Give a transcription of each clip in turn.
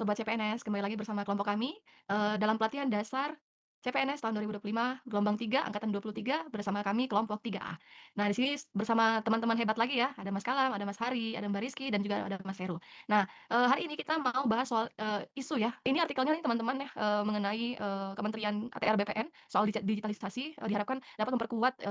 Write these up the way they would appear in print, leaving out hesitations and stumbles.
Sobat CPNS, kembali lagi bersama kelompok kami, dalam pelatihan dasar CPNS tahun 2025 gelombang 3 angkatan 23 bersama kami kelompok 3A. Nah, di sini bersama teman-teman hebat lagi ya, ada Mas Kalam, ada Mas Hari, ada Mbak Rizky, dan juga ada Mas Heru. Nah, hari ini kita mau bahas soal, isu ya, ini artikelnya nih teman-teman ya, mengenai, Kementerian ATR BPN soal digitalisasi, diharapkan dapat memperkuat,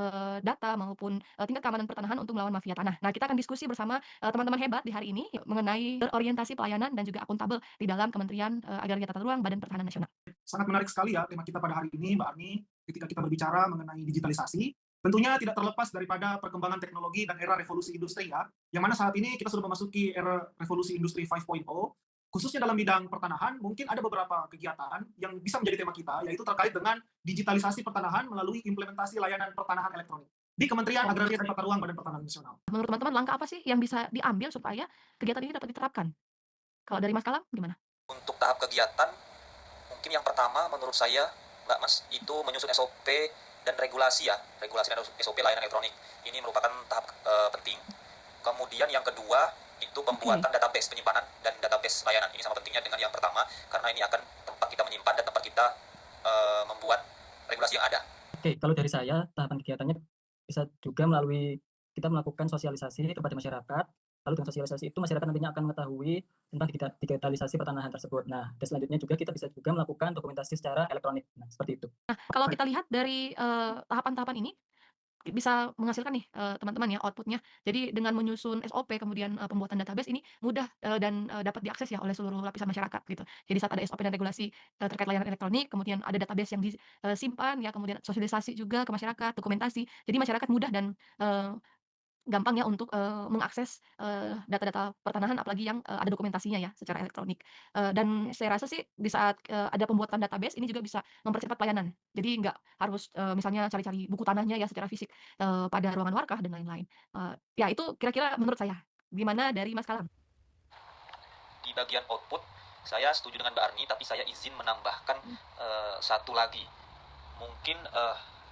data maupun, tingkat keamanan pertanahan untuk melawan mafia tanah. Nah, kita akan diskusi bersama teman-teman hebat di hari ini mengenai berorientasi pelayanan dan juga akuntabel di dalam Kementerian, Agraria Tata Ruang Badan Pertanahan Nasional. Sangat menarik sekali ya tema kita pada hari ini, Mbak Arni, ketika kita berbicara mengenai digitalisasi. Tentunya tidak terlepas daripada perkembangan teknologi dan era revolusi industri ya, yang mana saat ini kita sudah memasuki era revolusi industri 5.0, khususnya dalam bidang pertanahan, mungkin ada beberapa kegiatan yang bisa menjadi tema kita, yaitu terkait dengan digitalisasi pertanahan melalui implementasi layanan pertanahan elektronik di Kementerian Agraria dan Tata Ruang Badan Pertanahan Nasional. Menurut teman-teman langkah apa sih yang bisa diambil supaya kegiatan ini dapat diterapkan? Kalau dari Mas Kalam gimana? Untuk tahap kegiatan, mungkin yang pertama menurut saya, Mbak Mas, itu menyusun SOP dan regulasi ya, regulasi dan SOP layanan elektronik. Ini merupakan tahap penting. Kemudian yang kedua, itu pembuatan database penyimpanan dan database layanan. Ini sama pentingnya dengan yang pertama, karena ini akan tempat kita menyimpan dan tempat kita membuat regulasi yang ada. Oke, kalau dari saya, tahapan kegiatannya bisa juga melalui kita melakukan sosialisasi kepada masyarakat. Lalu dengan sosialisasi itu masyarakat nantinya akan mengetahui tentang digitalisasi pertanahan tersebut. Nah, dan selanjutnya juga kita bisa juga melakukan dokumentasi secara elektronik. Nah, seperti itu. Kalau kita lihat dari, tahapan-tahapan ini bisa menghasilkan nih, teman-teman ya output-nya. Jadi dengan menyusun SOP kemudian, pembuatan database ini mudah, dan, dapat diakses ya oleh seluruh lapisan masyarakat gitu. Jadi saat ada SOP dan regulasi, terkait layanan elektronik, kemudian ada database yang disimpan ya, kemudian sosialisasi juga ke masyarakat, dokumentasi. Jadi masyarakat mudah dan, gampang ya untuk, mengakses, data-data pertanahan apalagi yang, ada dokumentasinya ya secara elektronik. Dan saya rasa sih di saat, ada pembuatan database ini juga bisa mempercepat pelayanan. Jadi nggak harus, misalnya cari-cari buku tanahnya ya secara fisik, pada ruangan warkah dan lain-lain. Ya itu kira-kira menurut saya. Gimana dari Mas Kalam? Di bagian output, saya setuju dengan Mbak Arni, tapi saya izin menambahkan satu lagi. Mungkin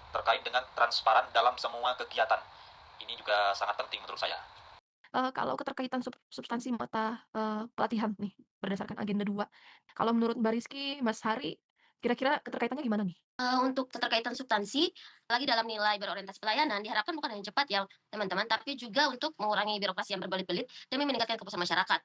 terkait dengan transparan dalam semua kegiatan. Ini juga sangat penting menurut saya. Kalau keterkaitan substansi mata, pelatihan nih berdasarkan agenda 2, kalau menurut Mbak Rizky, Mas Hari, kira-kira keterkaitannya gimana nih? Untuk keterkaitan substansi, lagi dalam nilai berorientasi pelayanan, diharapkan bukan hanya cepat ya teman-teman, tapi juga untuk mengurangi birokrasi yang berbelit-belit demi meningkatkan kepuasan masyarakat.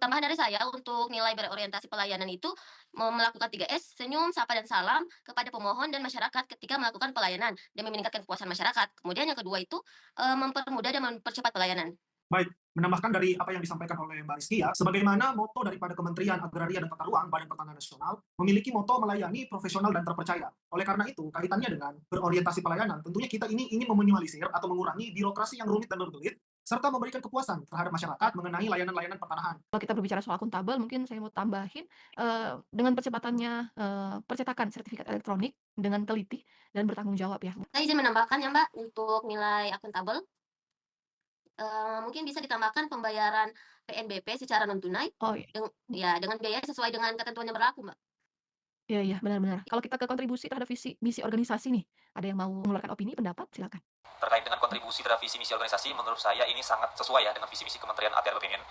Tambahan dari saya untuk nilai berorientasi pelayanan itu melakukan 3S, senyum, sapa, dan salam kepada pemohon dan masyarakat ketika melakukan pelayanan demi meningkatkan kepuasan masyarakat. Kemudian yang kedua itu mempermudah dan mempercepat pelayanan. Baik, menambahkan dari apa yang disampaikan oleh Mbak Rizky ya, sebagaimana moto daripada Kementerian Agraria dan Tata Ruang Badan Pertanahan Nasional memiliki moto melayani profesional dan terpercaya. Oleh karena itu, kaitannya dengan berorientasi pelayanan, tentunya kita ini ingin meminimalisir atau mengurangi birokrasi yang rumit dan berbelit, serta memberikan kepuasan terhadap masyarakat mengenai layanan-layanan pertanahan. Kalau kita berbicara soal akuntabel, mungkin saya mau tambahin, dengan percepatannya, percetakan sertifikat elektronik dengan teliti dan bertanggung jawab ya. Saya izin menambahkan ya Mbak, untuk nilai akuntabel, mungkin bisa ditambahkan pembayaran PNBP secara non tunai, Oh, iya. ya dengan biaya sesuai dengan ketentuan yang berlaku Mbak. Iya iya, benar benar. Kalau kita ke kontribusi terhadap visi misi organisasi nih, ada yang mau mengeluarkan opini, pendapat, silakan. Terkait dengan kontribusi terhadap visi misi organisasi, menurut saya ini sangat sesuai ya dengan visi misi Kementerian ATR BPN,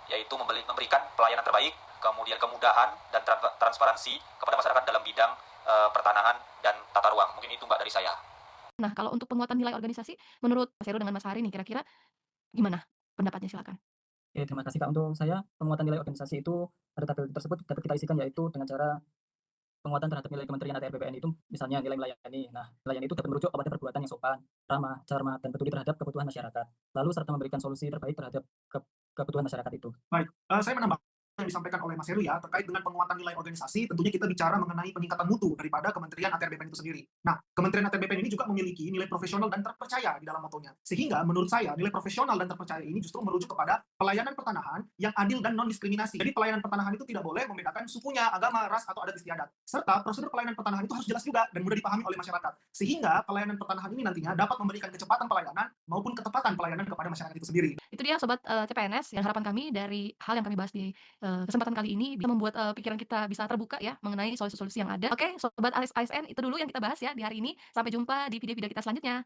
yaitu memberikan pelayanan terbaik, kemudian kemudahan dan transparansi kepada masyarakat dalam bidang pertanahan dan tata ruang. Mungkin itu Mbak dari saya. Nah, kalau untuk penguatan nilai organisasi, menurut Mas Heru dengan Mas Hari nih, kira-kira gimana pendapatnya? Silakan. Oke, terima kasih Kak. Untuk saya, penguatan nilai organisasi itu pada tabel tersebut dapat kita isikan yaitu dengan cara penguatan terhadap nilai Kementerian ATR BPN itu misalnya nilai melayani. Nah, melayani itu dapat merujuk kepada perbuatan yang sopan, ramah, cermat, dan peduli terhadap kebutuhan masyarakat. Lalu serta memberikan solusi terbaik terhadap kebutuhan masyarakat itu. Baik, saya menambahkan yang disampaikan oleh Mas Heru ya, terkait dengan penguatan nilai organisasi, tentunya kita bicara mengenai peningkatan mutu daripada Kementerian ATR BPN itu sendiri. Nah, Kementerian ATR BPN ini juga memiliki nilai profesional dan terpercaya di dalam motonya. Sehingga menurut saya, nilai profesional dan terpercaya ini justru merujuk kepada pelayanan pertanahan yang adil dan non-diskriminasi. Jadi pelayanan pertanahan itu tidak boleh membedakan sukunya, agama, ras, atau adat istiadat. Serta prosedur pelayanan pertanahan itu harus jelas juga dan mudah dipahami oleh masyarakat. Sehingga pelayanan pertanahan ini nantinya dapat memberikan kecepatan pelayanan maupun ketepatan pelayanan kepada masyarakat itu sendiri. Itu dia sobat, CPNS yang harapan kami dari hal yang kami bahas di, kesempatan kali ini bisa membuat, pikiran kita bisa terbuka ya mengenai solusi-solusi yang ada. Oke, sobat ASN itu dulu yang kita bahas ya di hari ini. Sampai jumpa di video-video kita selanjutnya.